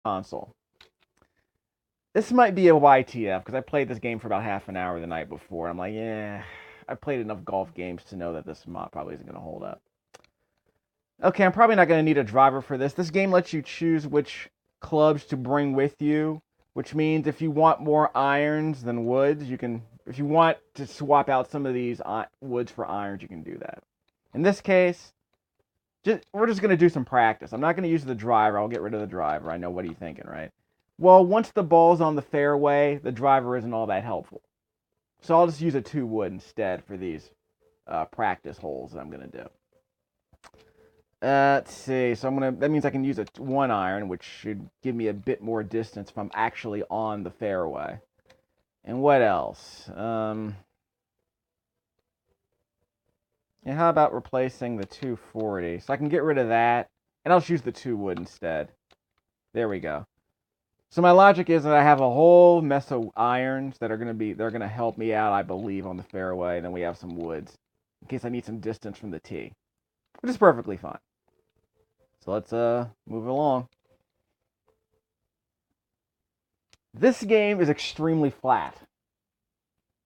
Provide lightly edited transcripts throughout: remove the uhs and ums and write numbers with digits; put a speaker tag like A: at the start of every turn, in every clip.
A: console. This might be a YTF because I played this game for about half an hour the night before. I'm like, yeah, I played enough golf games to know that this mod probably isn't going to hold up. Okay, I'm probably not going to need a driver for this. This game lets you choose which clubs to bring with you, which means if you want more irons than woods, you can. If you want to swap out some of these woods for irons, you can do that. In this case, we're just going to do some practice. I'm not going to use the driver. I'll get rid of the driver. I know, what are you thinking, right? Well, once the ball's on the fairway, the driver isn't all that helpful. So I'll just use a 2-wood instead for these practice holes that I'm going to do. Let's see. So that means I can use a 1-iron, which should give me a bit more distance if I'm actually on the fairway. And what else? Yeah, how about replacing the 240? So I can get rid of that, and I'll just use the 2-wood instead. There we go. So my logic is that I have a whole mess of irons that are they're gonna help me out, I believe, on the fairway. And then we have some woods in case I need some distance from the tee, which is perfectly fine. So let's move along. This game is extremely flat.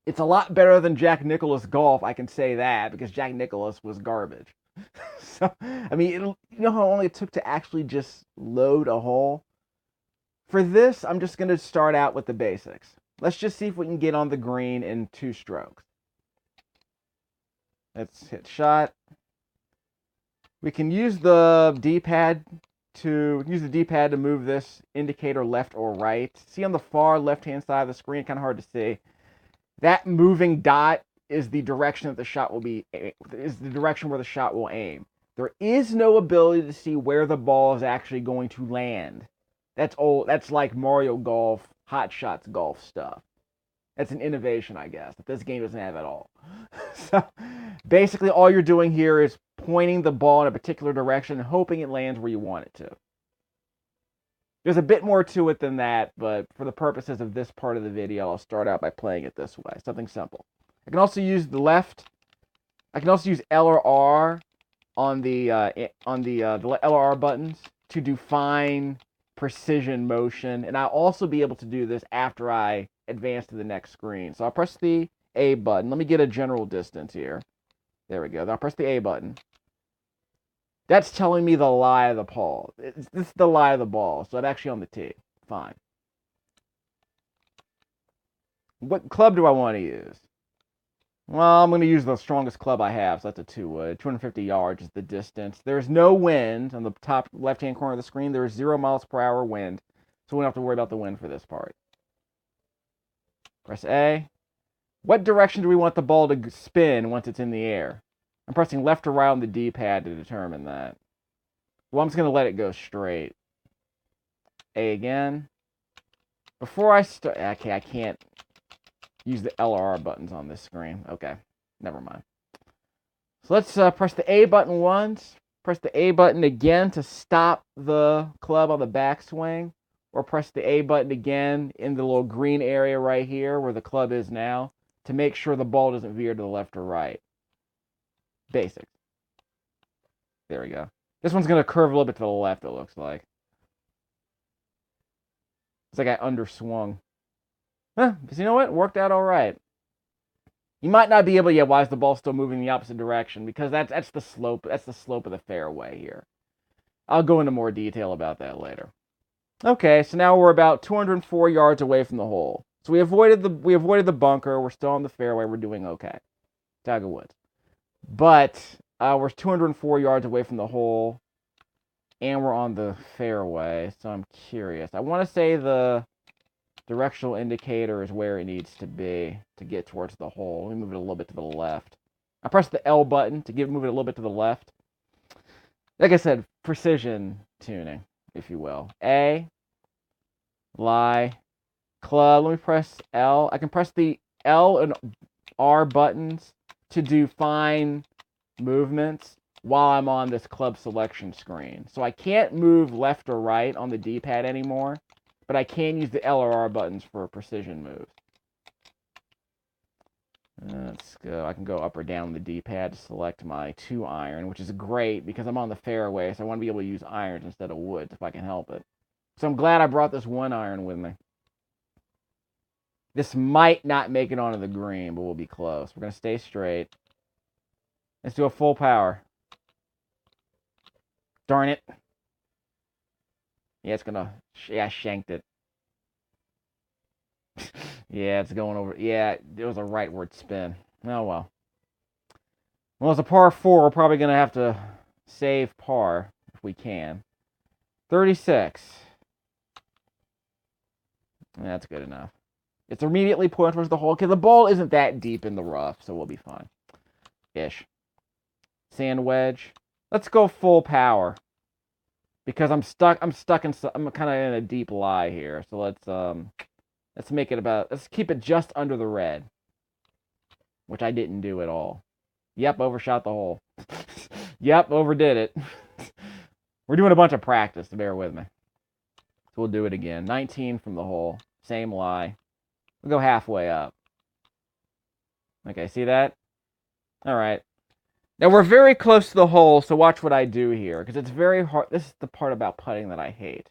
A: It's a lot better than Jack Nicklaus Golf, I can say that, because Jack Nicklaus was garbage. So, I mean, you know how long it took to actually just load a hole? For this, I'm just going to start out with the basics. Let's just see if we can get on the green in 2 strokes. Let's hit shot. We can use the D-pad to move this indicator left or right. See on the far left-hand side of the screen, kind of hard to see. That moving dot is the direction that the shot will be, is the direction where the shot will aim. There is no ability to see where the ball is actually going to land. That's old. That's like Mario Golf, Hot Shots Golf stuff. That's an innovation, I guess, that this game doesn't have at all. So basically, all you're doing here is pointing the ball in a particular direction and hoping it lands where you want it to. There's a bit more to it than that, but for the purposes of this part of the video, I'll start out by playing it this way. Something simple. I can also use the left. I can also use L or R on the L or R buttons to do fine precision motion, and I'll also be able to do this after I advance to the next screen. So I'll press the A button. Let me get a general distance here. There we go. Then I'll press the A button. That's telling me the lie of the ball. This is the lie of the ball, so I'm actually on the tee. Fine. What club do I want to use? Well, I'm going to use the strongest club I have, so that's a 2-wood. 250 yards is the distance. There's no wind on the top left-hand corner of the screen. There's 0 miles per hour wind, so we don't have to worry about the wind for this part. Press A. What direction do we want the ball to spin once it's in the air? I'm pressing left or right on the D-pad to determine that. Well, I'm just going to let it go straight. A again. Before I start... Okay, I can't use the L or R buttons on this screen. Okay, never mind. So let's press the A button once. Press the A button again to stop the club on the backswing. Or press the A button again in the little green area right here where the club is now to make sure the ball doesn't veer to the left or right. Basics. There we go. This one's going to curve a little bit to the left, it looks like. It's like I underswung. Because you know what? It worked out all right. You might not be able to, why is the ball still moving in the opposite direction? Because that's the slope. That's the slope of the fairway here. I'll go into more detail about that later. Okay, so now we're about 204 yards away from the hole. So we avoided the bunker. We're still on the fairway. We're doing okay. Tiger Woods. But we're 204 yards away from the hole, and we're on the fairway. So I'm curious. I want to say the directional indicator is where it needs to be to get towards the hole. Let me move it a little bit to the left. I press the L button to move it a little bit to the left. Like I said, precision tuning, if you will. A, lie, club. Let me press L. I can press the L and R buttons to do fine movements while I'm on this club selection screen. So I can't move left or right on the D-pad anymore, but I can use the L or R buttons for precision moves. Let's go. I can go up or down the D-pad to select my 2-iron, which is great because I'm on the fairway, so I want to be able to use irons instead of woods if I can help it. So I'm glad I brought this 1 iron with me. This might not make it onto the green, but we'll be close. We're going to stay straight. Let's do a full power. Darn it. Yeah, it's going to... Yeah, I shanked it. Yeah, it's going over... Yeah, it was a rightward spin. Oh, well. Well, it's a par 4. We're probably going to have to save par if we can. 36. That's good enough. It's immediately pointing towards the hole. Okay, the ball isn't that deep in the rough, so we'll be fine. Ish. Sand wedge. Let's go full power. Because I'm kind of in a deep lie here. So let's make it let's keep it just under the red. Which I didn't do at all. Yep, overshot the hole. Yep, overdid it. We're doing a bunch of practice, so bear with me. So we'll do it again. 19 from the hole. Same lie. We'll go halfway up. Okay, see that? All right. Now we're very close to the hole, so watch what I do here, because it's very hard. This is the part about putting that I hate.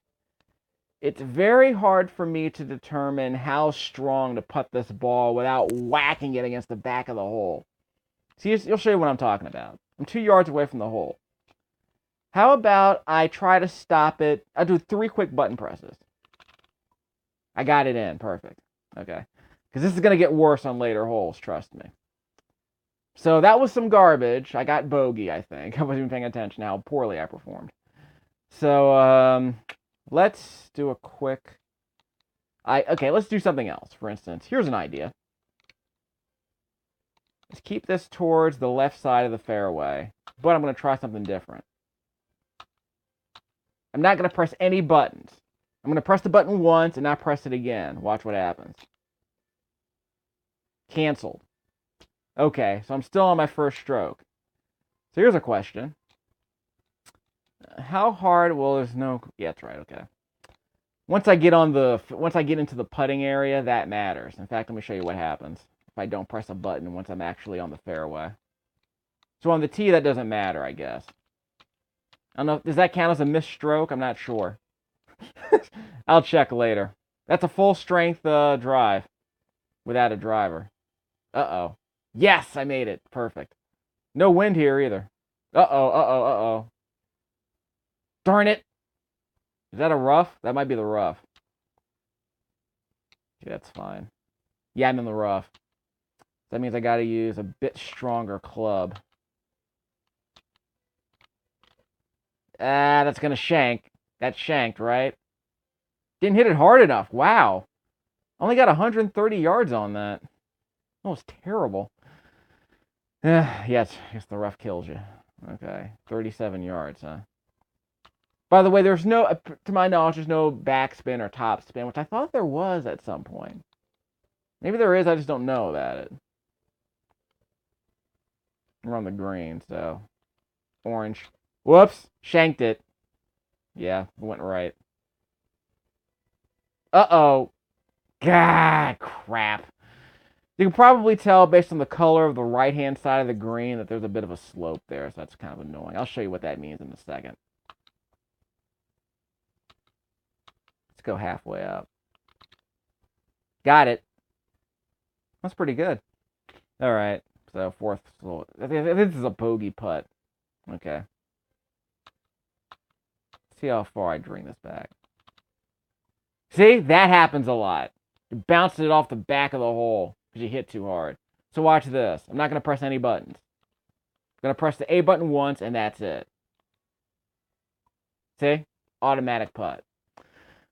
A: It's very hard for me to determine how strong to putt this ball without whacking it against the back of the hole. See, you'll show you what I'm talking about. I'm 2 yards away from the hole. How about I try to stop it? I'll do 3 quick button presses. I got it in. Perfect. Okay. Because this is going to get worse on later holes, trust me. So that was some garbage. I got bogey, I think. I wasn't even paying attention to how poorly I performed. So, let's do a quick... Okay, let's do something else. For instance, here's an idea. Let's keep this towards the left side of the fairway. But I'm going to try something different. I'm not going to press any buttons. I'm going to press the button once and not press it again. Watch what happens. Canceled. Okay, so I'm still on my first stroke. So here's a question. How hard? Well, there's no... Yeah, that's right, okay. Once I get into the putting area, that matters. In fact, let me show you what happens if I don't press a button once I'm actually on the fairway. So on the tee, that doesn't matter, I guess. I don't know, does that count as a missed stroke? I'm not sure. I'll check later. That's a full strength drive without a driver. Uh-oh. Yes, I made it. Perfect. No wind here either. Uh-oh, uh-oh, uh-oh. Darn it. Is that a rough? That might be the rough. Okay, that's fine. Yeah, I'm in the rough. That means I got to use a bit stronger club. That's going to shank. That shanked, right? Didn't hit it hard enough. Wow. Only got 130 yards on that. That was terrible. Yes, I guess the rough kills you. Okay, 37 yards, huh? By the way, there's no, to my knowledge, there's no backspin or topspin, which I thought there was at some point. Maybe there is, I just don't know about it. We're on the green, so. Orange. Whoops, shanked it. Yeah, it went right. Uh-oh. God, crap. You can probably tell based on the color of the right-hand side of the green that there's a bit of a slope there, so that's kind of annoying. I'll show you what that means in a second. Let's go halfway up. Got it. That's pretty good. All right, so fourth. I think this is a bogey putt. Okay. See how far I bring this back. See, that happens a lot. You bounced it off the back of the hole because you hit too hard. So watch this. I'm not going to press any buttons. I'm going to press the A button once, and that's it. See? Automatic putt.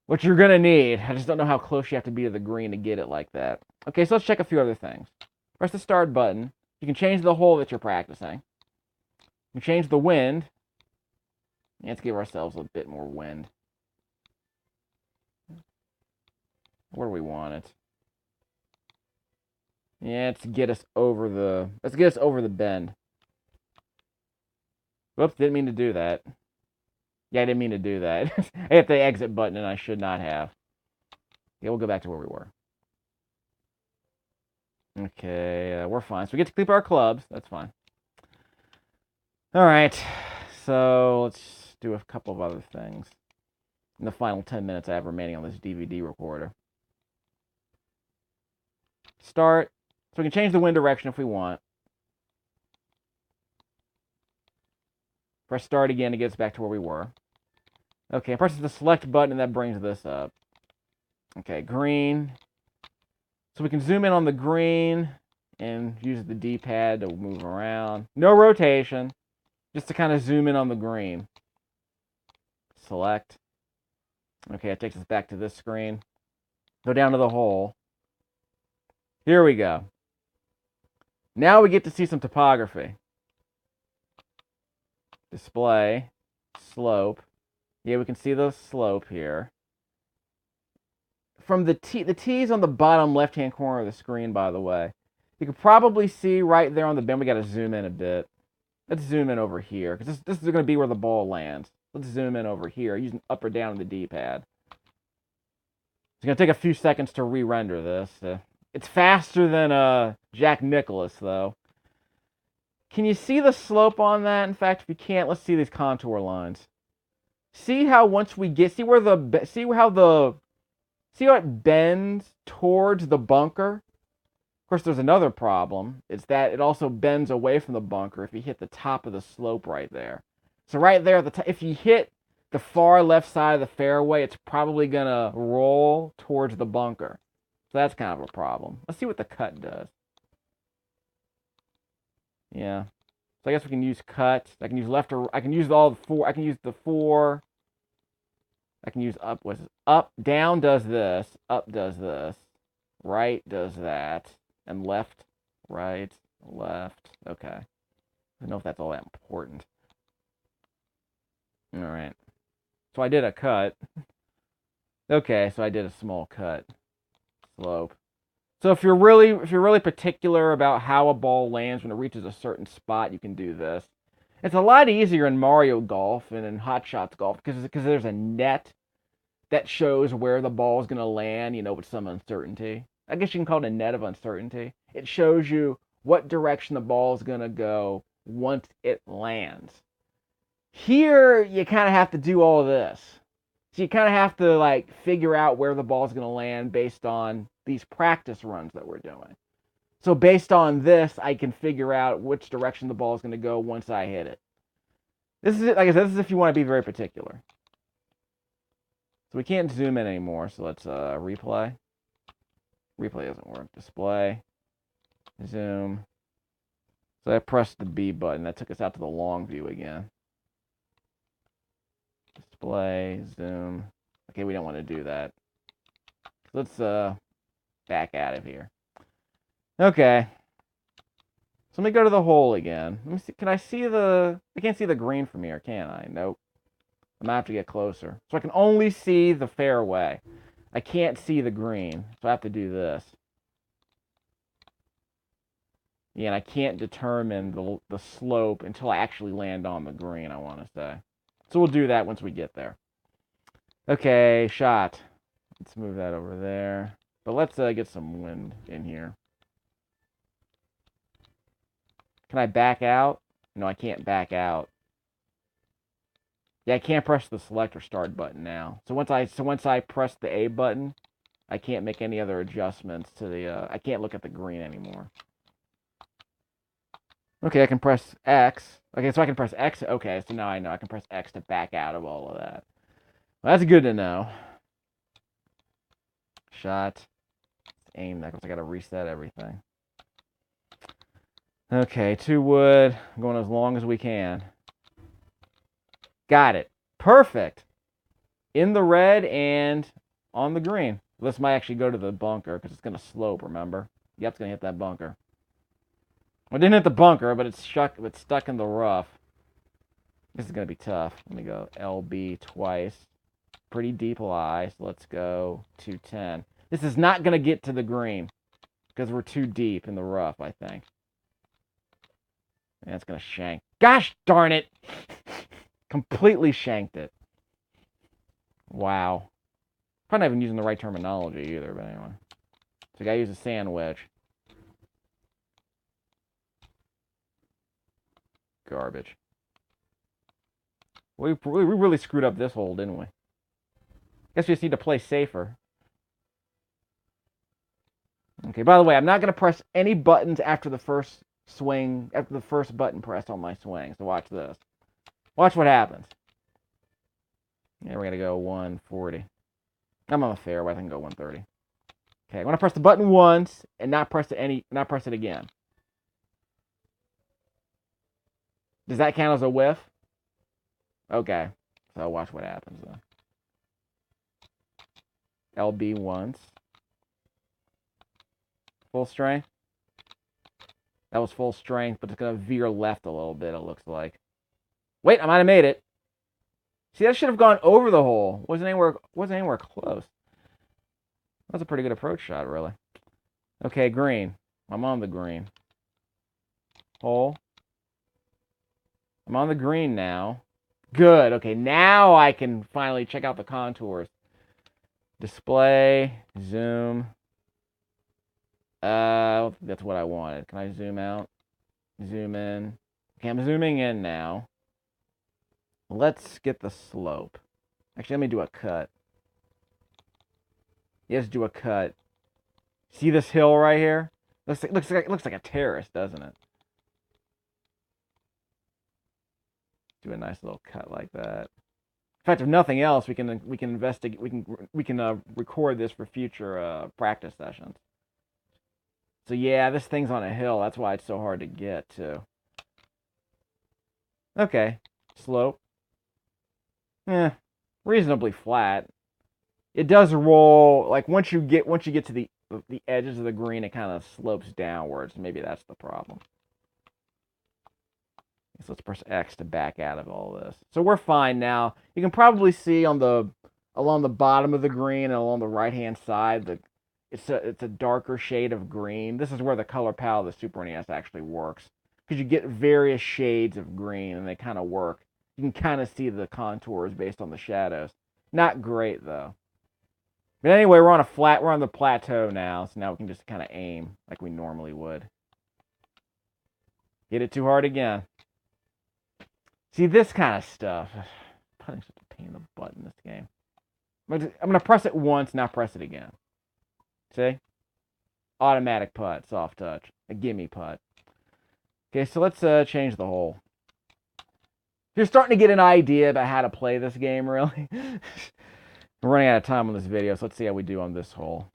A: Which you're going to need. I just don't know how close you have to be to the green to get it like that. Okay, so let's check a few other things. Press the start button. You can change the hole that you're practicing. You can change the wind. Let's give ourselves a bit more wind. Where do we want it? Yeah, let's get us over the bend. Whoops, didn't mean to do that. Yeah, I didn't mean to do that. I hit the exit button and I should not have. Yeah, we'll go back to where we were. Okay, we're fine. So we get to keep our clubs. That's fine. All right. So let's do a couple of other things. in the final 10 minutes I have remaining on this DVD recorder. Start. So we can change the wind direction if we want. Press start again to get us back to where we were. Okay, press the select button and that brings this up. Okay, green. So we can zoom in on the green and use the D-pad to move around. No rotation, just to kind of zoom in on the green. Select. Okay, it takes us back to this screen. Go down to the hole. Here we go. Now we get to see some topography. Display, slope. Yeah, we can see the slope here. From the T's on the bottom left-hand corner of the screen, by the way. You can probably see right there on the bin. We got to zoom in a bit. Let's zoom in over here, because this is going to be where the ball lands. Let's zoom in over here, using up or down on the D-pad. It's going to take a few seconds to re-render this. It's faster than Jack Nicklaus, though. Can you see the slope on that? In fact, if you can't, let's see these contour lines. See how once we get, see how it bends towards the bunker? Of course, there's another problem. It's that it also bends away from the bunker if you hit the top of the slope right there. So right there, if you hit the far left side of the fairway, it's probably going to roll towards the bunker. So that's kind of a problem. Let's see what the cut does. Yeah. So I guess we can use cut. I can use left or I can use all the four. I can use the four. I can use up. What's it? Up, down does this. Up does this. Right does that. And left, right, left. Okay. I don't know if that's all that important. All right. So I did a cut. Okay, so I did a small cut. Slope. So if you're really particular about how a ball lands when it reaches a certain spot, you can do this. It's a lot easier in Mario Golf and in Hot Shots Golf because there's a net that shows where the ball is going to land, with some uncertainty. I guess you can call it a net of uncertainty. It shows you what direction the ball is going to go once it lands. Here, you kind of have to do all of this. So you kind of have to figure out where the ball is going to land based on these practice runs that we're doing. So based on this, I can figure out which direction the ball is going to go once I hit it. This is, like I said, this is if you want to be very particular. So we can't zoom in anymore, so let's replay. Replay doesn't work. Display. Zoom. So I pressed the B button. That took us out to the long view again. Display. Zoom. Okay, we don't want to do that. Let's back out of here. Okay. So let me go to the hole again. Let me see. Can I see I can't see the green from here, can I? Nope. I'm going to have to get closer. So I can only see the fairway. I can't see the green. So I have to do this. Yeah, and I can't determine the slope until I actually land on the green, I want to say. So we'll do that once we get there. Okay, shot. Let's move that over there. But let's get some wind in here. Can I back out? No, I can't back out. Yeah, I can't press the select or start button now. So once I press the A button, I can't make any other adjustments to the I can't look at the green anymore. Okay, I can press X. Okay, so I can press X. Okay, so now I know I can press X to back out of all of that. Well, that's good to know. Shot. Aim that because I got to reset everything. Okay, 2 wood. I'm going as long as we can. Got it. Perfect. In the red and on the green. This might actually go to the bunker because it's going to slope, remember? Yep, it's going to hit that bunker. Well, it didn't hit the bunker, but it's stuck in the rough. This is going to be tough. Let me go LB twice. Pretty deep lie, so let's go 210. This is not going to get to the green because we're too deep in the rough, I think. And it's going to shank. Gosh darn it! Completely shanked it. Wow. Probably not even using the right terminology either, but anyway. So I got to use a sand wedge. Garbage. We really screwed up this hole, didn't we? Guess we just need to play safer. Okay, by the way, I'm not going to press any buttons after the first swing, after the first button press on my swing. So watch this. Watch what happens. Yeah, we're going to go 140. I'm on a fairway. I can go 130. Okay, I'm going to press the button once and not press it again. Does that count as a whiff? Okay. So watch what happens then. LB once. Full strength. That was full strength, but it's going to veer left a little bit, it looks like. Wait, I might have made it. See, that should have gone over the hole. Wasn't anywhere close. That's a pretty good approach shot, really. Okay, green. I'm on the green. Hole. I'm on the green now. Good. Okay, now I can finally check out the contours. Display. Zoom. That's what I wanted. Can I zoom out? Zoom in. Okay, I'm zooming in now. Let's get the slope. Actually, let me do a cut. Let's do a cut. See this hill right here? Looks like a terrace, doesn't it? Do a nice little cut like that. In fact, if nothing else, we can investigate. We can record this for future practice sessions. So yeah, this thing's on a hill. That's why it's so hard to get to. Okay, slope. Reasonably flat. It does roll, like once you get to the edges of the green, it kind of slopes downwards. Maybe that's the problem. So let's press X to back out of all this. So we're fine now. You can probably see along the bottom of the green and along the right-hand side that it's a darker shade of green. This is where the color palette of the Super NES actually works, because you get various shades of green and they kind of work. You can kind of see the contours based on the shadows. Not great though. But anyway, we're on the plateau now, so now we can just kind of aim like we normally would. Hit it too hard again. See, this kind of stuff. Putting's such a pain in the butt in this game. I'm going to press it once, not press it again. See? Automatic putt, soft touch. A gimme putt. Okay, so let's change the hole. You're starting to get an idea about how to play this game, really. We're running out of time on this video, so let's see how we do on this hole.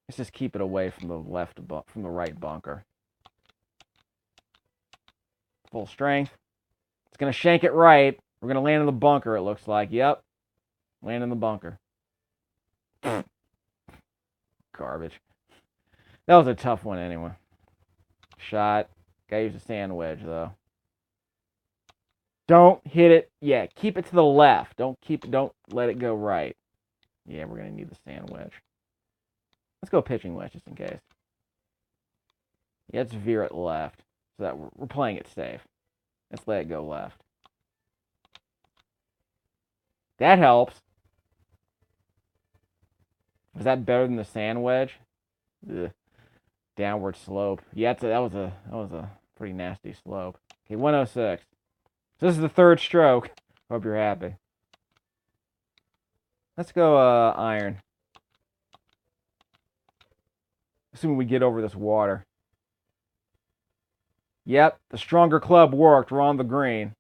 A: Let's just keep it away from the right bunker. Full strength. It's going to shank it right. We're going to land in the bunker, it looks like. Yep. Land in the bunker. Garbage. That was a tough one anyway. Shot. Gotta use a sand wedge, though. Don't hit it. Yeah, keep it to the left. Don't let it go right. Yeah, we're going to need the sand wedge. Let's go pitching wedge just in case. Yeah, let's veer it left so that we're playing it safe. Let's let it go left. That helps. Was that better than the sand wedge? Ugh. Downward slope. Yeah, that was a pretty nasty slope. Okay, 106. So this is the third stroke. Hope you're happy. Let's go iron. Assuming we get over this water. Yep, the stronger club worked. We're on the green.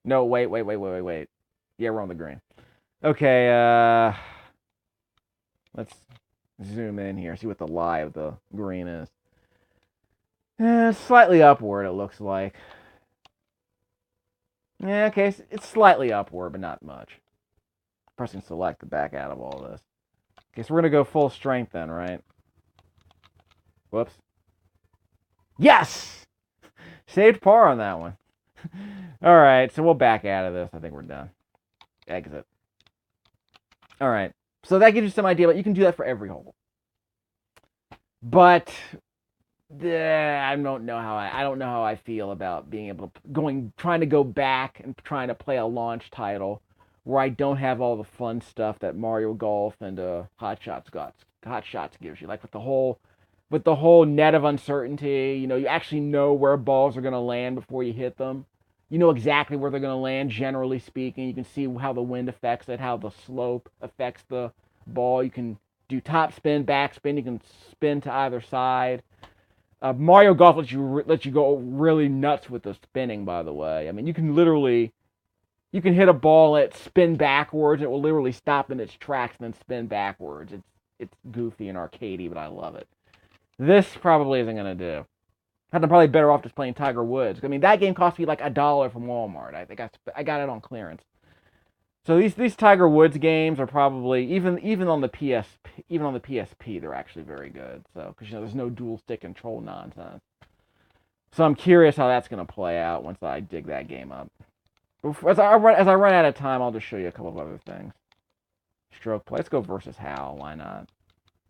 A: No, wait. Yeah, we're on the green. Okay, let's zoom in here, see what the lie of the green is. Slightly upward, it looks like. Yeah, okay, it's slightly upward, but not much. Pressing select to back out of all this. Okay, so we're going to go full strength then, right? Whoops. Yes! Saved par on that one. Alright, so we'll back out of this. I think we're done. Exit. Alright, so that gives you some idea, but you can do that for every hole. But I don't know how I feel about being able to trying to go back and trying to play a launch title where I don't have all the fun stuff that Mario Golf and Hot Shots gives you, like with the whole net of uncertainty. You know, you actually know where balls are going to land before you hit them. You know exactly where they're going to land, generally speaking. You can see how the wind affects it, how the slope affects the ball. You can do top spin, back spin. You can spin to either side. Mario Golf lets you go really nuts with the spinning, by the way. I mean, you can hit a ball, let it spin backwards. It will literally stop in its tracks and then spin backwards. It's goofy and arcadey, but I love it. This probably isn't going to do. I'm probably better off just playing Tiger Woods. I mean, that game cost me like $1 from Walmart. I think I got it on clearance. So these Tiger Woods games are probably even on the PSP they're actually very good. So because there's no dual stick control nonsense. So I'm curious how that's going to play out once I dig that game up. As I run out of time, I'll just show you a couple of other things. Stroke play. Let's go versus Hal. Why not?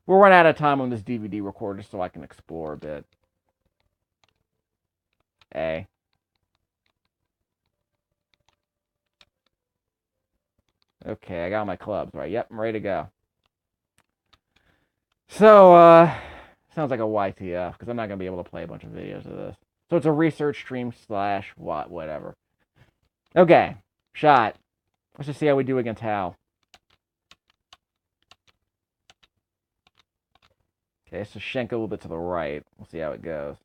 A: We'll run out of time on this DVD recorder so I can explore a bit. A. Okay, I got my clubs right. Yep, I'm ready to go. So, sounds like a YTF, because I'm not going to be able to play a bunch of videos of this. So it's a research stream / whatever. Okay, shot. Let's just see how we do against Hal. Okay, so Schenk a little bit to the right. We'll see how it goes.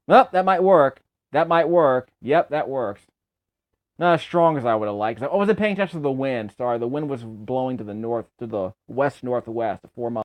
A: Oh, that might work. That might work. Yep, that works. Not as strong as I would have liked. I wasn't paying attention to the wind. Sorry, the wind was blowing to the north, to the west-northwest, 4 miles.